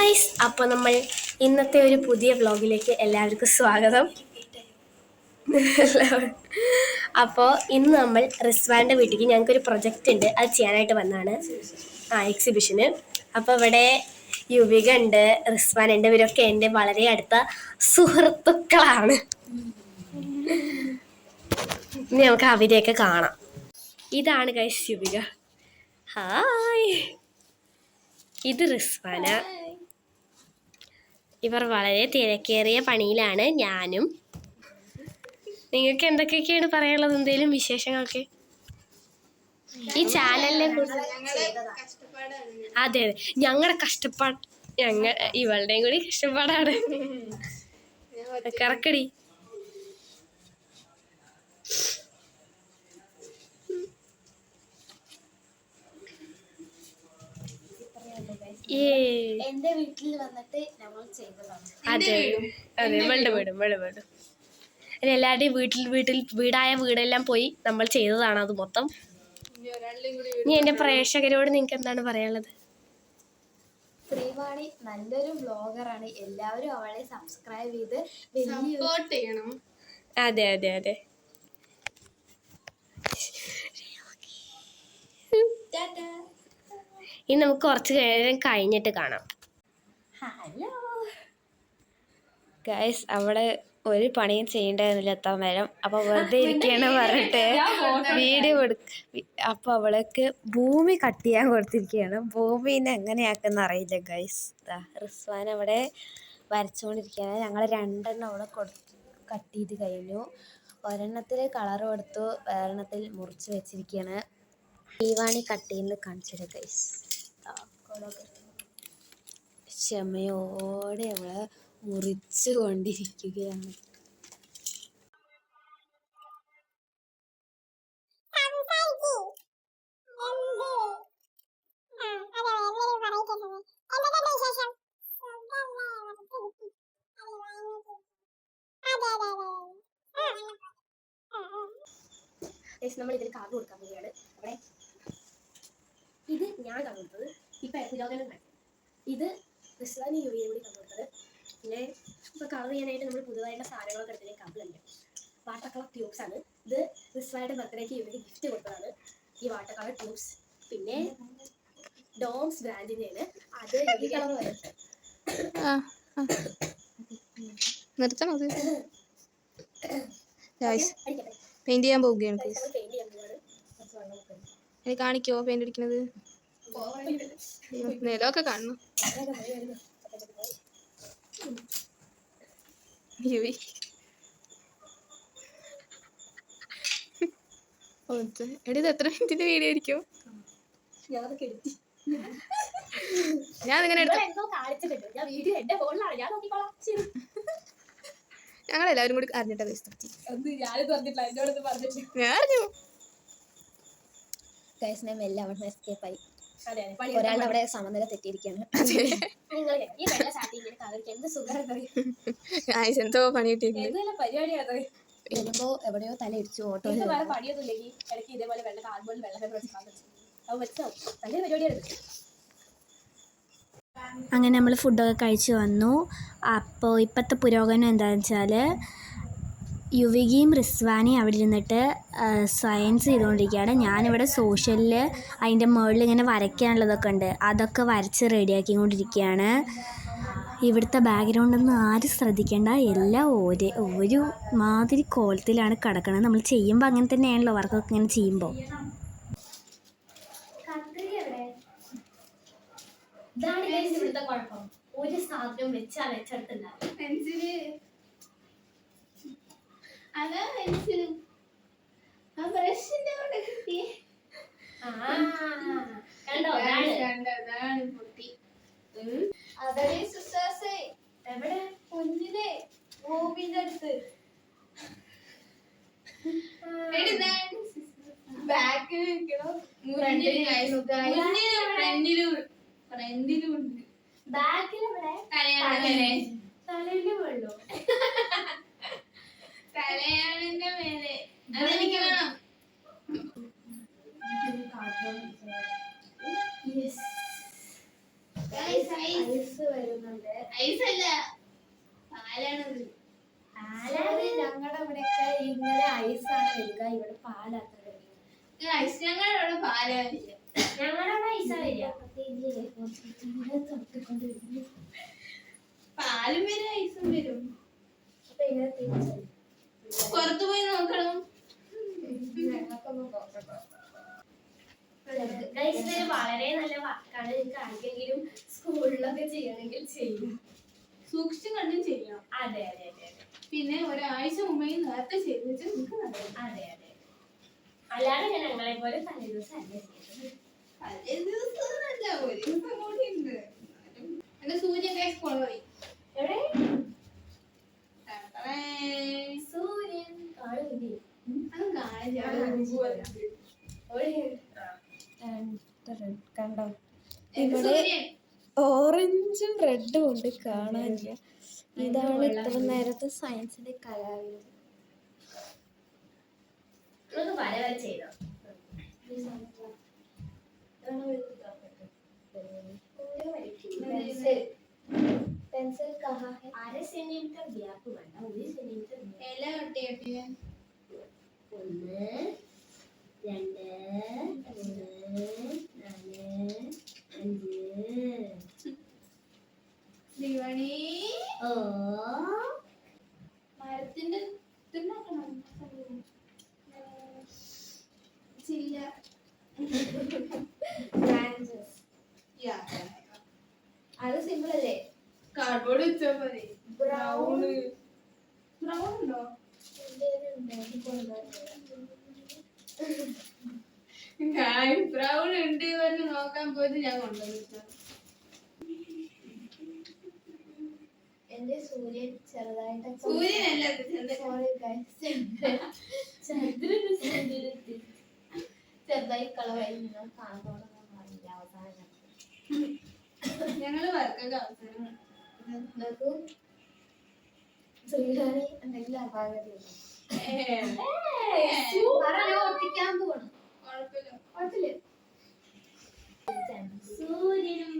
Guys, അപ്പോൾ നമ്മൾ ഇന്നത്തെ ഒരു പുതിയ വ്ലോഗിലേക്ക് എല്ലാവർക്കും സ്വാഗതം. അപ്പോൾ ഇന്ന് നമ്മൾ റിസ്വാൻ്റെ വീട്ടിലേക്ക് ഞങ്ങൾക്കൊരു പ്രൊജക്റ്റ് ഉണ്ട്, അത് ചെയ്യാനായിട്ട് വന്നതാണ്. എക്സിബിഷന്. അപ്പോൾ ഇവിടെ യുവിക ഉണ്ട്, റിസ്വാൻ ഉണ്ട്. ഇവരൊക്കെ എൻ്റെ വളരെ അടുത്ത സുഹൃത്തുക്കളാണ്. ഇനി നമുക്ക് അവരെയൊക്കെ കാണാം. ഇതാണ് ഗൈസ് യുവിക. ഹായ്, ഇത് റിസ്വാന. ഇവർ വളരെ തിരക്കേറിയ പണിയിലാണ്. ഞാനും. നിങ്ങൾക്ക് എന്തൊക്കെയൊക്കെയാണ് പറയാനുള്ളത്? എന്തെങ്കിലും വിശേഷങ്ങളൊക്കെ ഈ ചാനലിനെ കുറിച്ച്? അതെ, ഞങ്ങളുടെ കഷ്ടപ്പാട്, ഇവളുടെയും കൂടി കഷ്ടപ്പാടാണ്. കറക്കടി. എന്റെ വീട്ടിൽ വന്നിട്ട് നമ്മൾ ചെയ്തതാണ്. അതെ അതെ, വേണ്ട. എല്ലാവരുടെയും വീടായ വീടെല്ലാം പോയി നമ്മൾ ചെയ്തതാണ് അത് മൊത്തം. ഇനി എന്റെ പ്രേക്ഷകരോട് നിങ്ങൾക്ക് എന്താണ് പറയാനുള്ളത്? ശ്രീവാണി നല്ലൊരു ബ്ലോഗറാണ്. എല്ലാവരും അവളെ സബ്സ്ക്രൈബ് ചെയ്ത് സപ്പോർട്ട് ചെയ്യണം. അതെ അതെ അതെ. ഇനി നമുക്ക് കുറച്ച് നേരം കഴിഞ്ഞിട്ട് കാണാം. ഹലോ ഗൈസ്, അവിടെ ഒരു പണിയും ചെയ്യേണ്ടതെന്നില്ല എത്താൻ നേരം. അപ്പോൾ വെറുതെ ഇരിക്കുകയാണ് പറഞ്ഞിട്ട് വീഡിയോ അപ്പോൾ അവൾക്ക് ഭൂമി കട്ട് ചെയ്യാൻ കൊടുത്തിരിക്കുകയാണ്. ഭൂമിനെ എങ്ങനെയാക്കുന്ന അറിയില്ല ഗൈസ്. റിസ്വാൻ അവിടെ വരച്ചുകൊണ്ടിരിക്കുകയാണ്. ഞങ്ങൾ 2 എണ്ണം അവിടെ കട്ട് ചെയ്ത് കഴിഞ്ഞു. ഒരെണ്ണത്തിൽ കളർ കൊടുത്തു, വേറെണ്ണത്തിൽ മുറിച്ച് വെച്ചിരിക്കുകയാണ്. ശ്രീവാണി കട്ട് ചെയ്യുന്നത് കാണിച്ചത് ഗൈസ്. ക്ഷമയോടെ അവളെ മുറിച്ചു കൊണ്ടിരിക്കുകയാണ്. നമ്മൾ ഇതിൽ കാർഡ് കൊടുക്കാൻ പോവുകയാണ്. അവിടെ ഇത് ഞാൻ കണ്ടുകൊടുത്തത്, ഇപ്പം പുരോഗമനം. ഇത് റിസ്വാനി യുവിയെ കൂടി കണ്ടുകൊടുത്തത്. പിന്നെ ഇപ്പോൾ കളർ ചെയ്യാനായിട്ട് നമ്മൾ പുതുതായിട്ടുള്ള സാധനങ്ങളൊക്കെ എടുത്തത് കബിളുണ്ട്. വാട്ടർ കളർ ട്യൂബ്സ് ആണ്. ഇത് റിസ്വായുടെ ബർത്ത്ഡേക്ക് യുവിക്ക് ഗിഫ്റ്റ് കൊടുത്തതാണ് ഈ വാട്ടർ കളർ ട്യൂബ്സ്. പിന്നെ ഡോംസ് ബ്രാൻഡിൻ്റെയാണ്. അത് കളർ വരും. നിർത്തണം. അത് പെയിന്റ് ചെയ്യാൻ പോവുകയാണ്. എനിക്ക് കാണിക്കോ പെയിന്റ് അടിക്കുന്നത്? നിലമൊക്കെ കാണണം. എടി, ഇത് എത്ര മിനിറ്റിന്റെ വീഡിയോ ആയിരിക്കും? ഞാനിങ്ങനെ ഞങ്ങളെല്ലാവരും കൂടി അറിഞ്ഞിട്ടാ ഞാൻ അറിഞ്ഞു. ഗൈസിനെ എല്ലാം അവിടെ എസ്കേപ്പായി. ഒരാളുടെ അവിടെ സമനില തെറ്റിയിരിക്കുകയാണ്. എന്തോ പണി കിട്ടിയിട്ടുണ്ട്. വരുമ്പോ എവിടെയോ തല ഇടിച്ചു. ഓട്ടോ അങ്ങനെ നമ്മൾ ഫുഡൊക്കെ കഴിച്ച് വന്നു. അപ്പോൾ ഇപ്പോഴത്തെ പുരോഗമനം എന്താണെന്ന് വെച്ചാൽ യുവികയും റിസ്വാനിയും അവിടെ ഇരുന്നിട്ട് സയൻസ് ചെയ്തുകൊണ്ടിരിക്കുകയാണ്. ഞാനിവിടെ സോഷ്യലിൽ അതിൻ്റെ മുകളിൽ ഇങ്ങനെ വരയ്ക്കാനുള്ളതൊക്കെ ഉണ്ട്, അതൊക്കെ വരച്ച് റെഡിയാക്കിക്കൊണ്ടിരിക്കുകയാണ്. ഇവിടുത്തെ ബാക്ക്ഗ്രൗണ്ടൊന്നും ആരും ശ്രദ്ധിക്കേണ്ട, എല്ലാം ഒരു മാതിരി കോലത്തിലാണ് കിടക്കുന്നത്. നമ്മൾ ചെയ്യുമ്പോൾ അങ്ങനെ തന്നെയാണല്ലോ, വർക്കൊക്കെ ഇങ്ങനെ ചെയ്യുമ്പോൾ. ഒരു സാധനം വെച്ചാൽ വെച്ചെടുത്തില്ല. പെൻസില് അതാ പെൻസിലും ആ ബ്രഷിന്റെ കൊണ്ട് കിട്ടിയേ. പൊട്ടി. അതേ സുസാസേ, എവിടെ? കുഞ്ഞിനെ ബോബിന്റെ അടുത്ത്. ബാക്ക് ഫ്രണ്ടിലും ഉണ്ട്. ബാക്കിലെവിടെ? തലയില് വെള്ളോ? തലയാണിന്റെ മേലെ. അതെനിക്ക് വേണം. ഐസ് വരുന്ന ഉണ്ട്. ഐസല്ല, പാലാണത്. ഞങ്ങളുടെ ഇവിടെയൊക്കെ ഇങ്ങനെ ഐസാണ് വരിക, ഇവിടെ പാലാത്ര ഞങ്ങളുടെ അവിടെ പാല വരിക. ഞങ്ങളുടെ അവിടെ ഐസാ വരിക. പാലും വരും ഐസും വരും. പുറത്തു പോയി നോക്കണം. വളരെ നല്ല വർക്കാണ്. നിങ്ങൾക്ക് ആർക്കെങ്കിലും സ്കൂളിലൊക്കെ ചെയ്യണമെങ്കിൽ ചെയ്യാം. സൂക്ഷിച്ചും കണ്ടും ചെയ്യണം. അതെ അതെ അതെ അതെ. പിന്നെ ഒരാഴ്ച മുമ്പേ നേരത്തെ ചെയ്ത് വെച്ചാൽ നിങ്ങൾക്ക് നല്ലത്. അതെ അതെ. അല്ലാതെ ഞാൻ ഞങ്ങളെ പോലെ തലേ ദിവസം അല്ല ചെയ്തത്. തലേ ദിവസം അല്ല, ഒരു ദിവസം കൂടി ഉണ്ട്. എന്റെ സൂര്യൻ സ്കൂളിൽ പോയി. എവിടെ സൂര്യൻ കാണുന്നില്ലേ? അതും കണ്ടോ? ഇവിടെ ഓറഞ്ചും റെഡും ഉണ്ട്, കാണാനില്ല. ഇതാണ് ഇത്ര നേരത്തെ സയൻസിന്റെ കലാവിരുത്. ചെയ്തോ पेंसिल कहाँ है? 1/2 सेंटीमीटर गैप വേണ്ട, 1 സെന്റിമീറ്റർ എല്ലാം ഒട്ടി ഒട്ടി. 1 2 3 4 5 ദിവാണി. ഓ മരത്തിന്റെ ഇതുണ്ടാക്കണം. ചില്ല അത് സിമ്പിൾ അല്ലേ? കാർഡ്ബോർഡ് വെച്ചാൽ മതി. ബ്രൗൺ ഉണ്ടോ? ബ്രൗൺ ഉണ്ട് പറഞ്ഞ് നോക്കാൻ പോയിട്ട് ഞാൻ കൊണ്ടുവന്നു. എന്റെ സൂര്യൻ ചെറുതായിട്ട് സൂര്യനല്ല ചെറുതായി കളറായി കാണുന്നോണ്ട് അവസാനം ഞങ്ങള് വർക്കൊക്കെ അവസാനം നോക്കൂ. ശ്രീഹാനി എന്തെങ്കിലും അപാകതയുണ്ടോ? ഒട്ടിക്കാൻ പോകണം. കുഴപ്പമില്ല. സൂര്യനും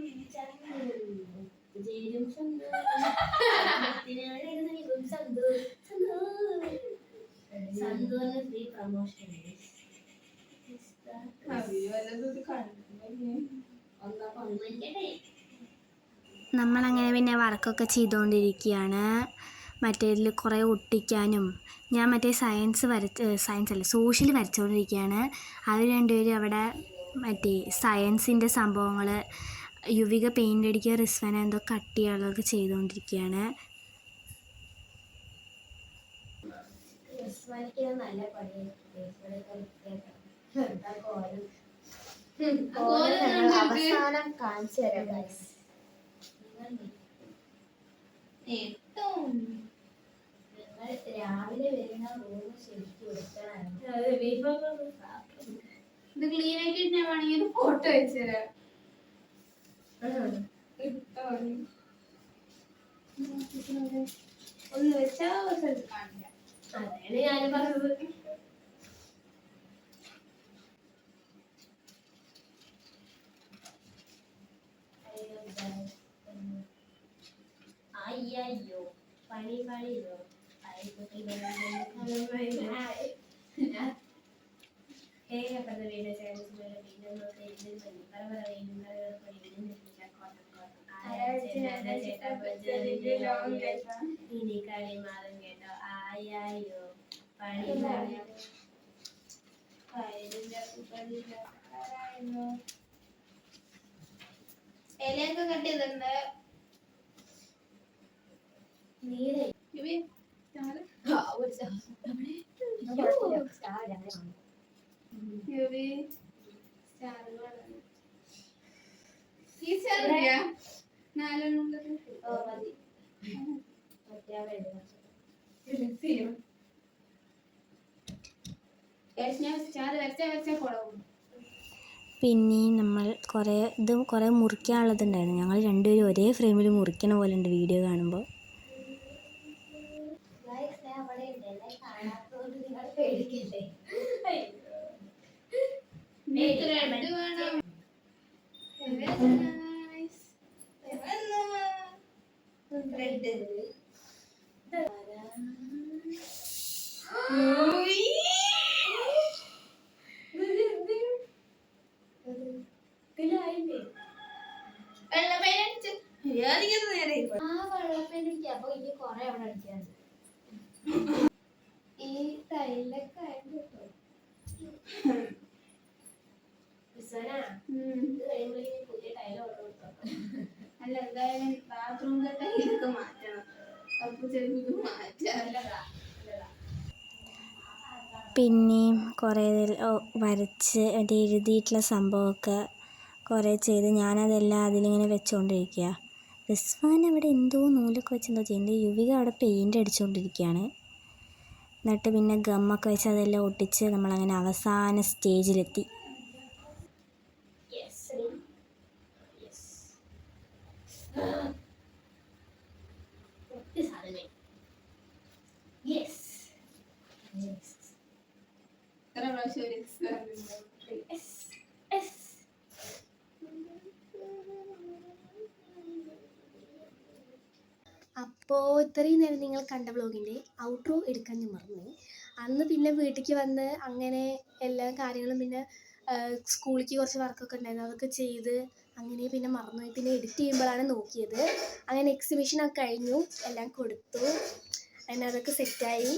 സന്തോറിന് ഫ്രീ പ്രമോഷൻ. നമ്മളങ്ങനെ പിന്നെ വർക്കൊക്കെ ചെയ്തുകൊണ്ടിരിക്കുകയാണ്. മറ്റേതിൽ കുറേ ഒട്ടിക്കാനും. ഞാൻ മറ്റേ സയൻസ് അല്ല സോഷ്യൽ വരച്ചുകൊണ്ടിരിക്കുകയാണ്. അവർ രണ്ടുപേരും അവിടെ മറ്റേ സയൻസിൻ്റെ സംഭവങ്ങൾ, യുവിക പെയിൻ്റ് അടിക്കുക, റിസ്വന എന്തോ കട്ട് ചെയ്യാനുള്ളതൊക്കെ ചെയ്തുകൊണ്ടിരിക്കുകയാണ്. നല്ല പണിയാണ്. അവസാനം കാണിച്ചു തരാം. രാവിലെ വരുന്ന റൂം ശരിക്കും ഇത് ക്ലീൻ ആക്കി ഞാൻ വേണമെങ്കിൽ ഫോട്ടോ അയച്ചു തരാം. ഒന്ന് വെച്ചാ കാണില്ല. അതാണ് ഞാൻ പറഞ്ഞത്. അയ്യോ പണി പണിയോ ഇനി കളി മാറും കേട്ടോ. ആയോ പണി ഇലയൊക്കെ കട്ട് ചെയ്തിട്ടുണ്ട്. പിന്നെ നമ്മൾ കുറേ മുറിക്കാനുള്ളതുണ്ടായിരുന്നു. ഞങ്ങൾ രണ്ടുപേരും ഒരേ ഫ്രെയിമിൽ മുറിക്കണ പോലെ ഉണ്ട് വീഡിയോ കാണുമ്പോൾ. റെഡ് ഈ ടൈലൊക്കെ അല്ല എന്തായാലും ബാത്റൂം ഇതൊക്കെ മാറ്റണം. അപ്പൊ ചിലപ്പോൾ മാറ്റാം. പിന്നെയും കുറേ വരച്ച് മറ്റേ എഴുതിയിട്ടുള്ള സംഭവമൊക്കെ കുറേ ചെയ്ത് ഞാനതെല്ലാം അതിലിങ്ങനെ വെച്ചുകൊണ്ടിരിക്കുക. റിസ്വാൻ അവിടെ എന്തോ നൂലൊക്കെ വെച്ച് എന്തോ ചെയ്യുന്നത്. യുവിക അവിടെ പെയിൻ്റ് അടിച്ചുകൊണ്ടിരിക്കുകയാണ്. എന്നിട്ട് പിന്നെ ഗമ്മൊക്കെ വെച്ച് അതെല്ലാം ഒട്ടിച്ച് നമ്മളങ്ങനെ അവസാന സ്റ്റേജിലെത്തി. അപ്പോൾ ഇത്രയും നേരം നിങ്ങൾ കണ്ട വ്ളോഗിൻ്റെ ഔട്ട്രോ എടുക്കാൻ ഞാൻ മറന്നുപോയി. അന്ന് പിന്നെ വീട്ടിലേക്ക് വന്ന് അങ്ങനെ എല്ലാ കാര്യങ്ങളും പിന്നെ സ്കൂളിലേക്ക് കുറച്ച് വർക്കൊക്കെ ഉണ്ടായിരുന്നു, അതൊക്കെ ചെയ്ത് അങ്ങനെ പിന്നെ മറന്നുപോയി. പിന്നെ എഡിറ്റ് ചെയ്യുമ്പോഴാണ് നോക്കിയത്. അങ്ങനെ എക്സിബിഷനൊക്കെ കഴിഞ്ഞു, എല്ലാം കൊടുത്തു, അങ്ങനെ അതൊക്കെ സെറ്റായി.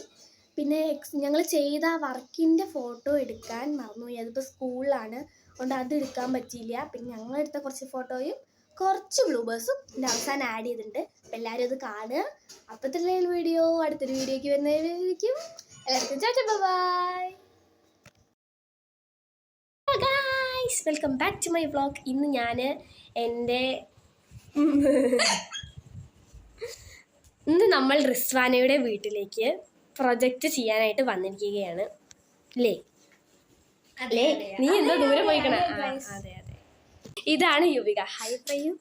പിന്നെ ഞങ്ങൾ ചെയ്ത വർക്കിൻ്റെ ഫോട്ടോ എടുക്കാൻ മറന്നുപോയി. അതിപ്പോൾ സ്കൂളിലാണ്, അതുകൊണ്ട് അത് എടുക്കാൻ പറ്റിയില്ല. പിന്നെ ഞങ്ങളെടുത്ത കുറച്ച് ഫോട്ടോയും കുറച്ച് ബ്ലൂബേഴ്സും ഇതിൻ്റെ അവസാനം ആഡ് ചെയ്തിട്ടുണ്ട്. അപ്പോൾ എല്ലാവരും അത് കാണുക. അപ്പോഴത്തെ വീഡിയോ അടുത്തൊരു വീഡിയോയ്ക്ക് വരുന്നതായിരിക്കും. എല്ലാവർക്കും ചാച്ചാ bye. Guys, welcome back to my vlog. ഇന്ന് ഞാൻ ഇന്ന് നമ്മൾ റിസ്വാനയുടെ വീട്ടിലേക്ക് പ്രൊജക്റ്റ് ചെയ്യാനായിട്ട് വന്നിരിക്കുകയാണ്. അല്ലേ? നീ എന്തോ ദൂരെ പോയിക്കണ? അതെ അതെ. ഇതാണ് യുവിക. ഹായ് പറയൂ.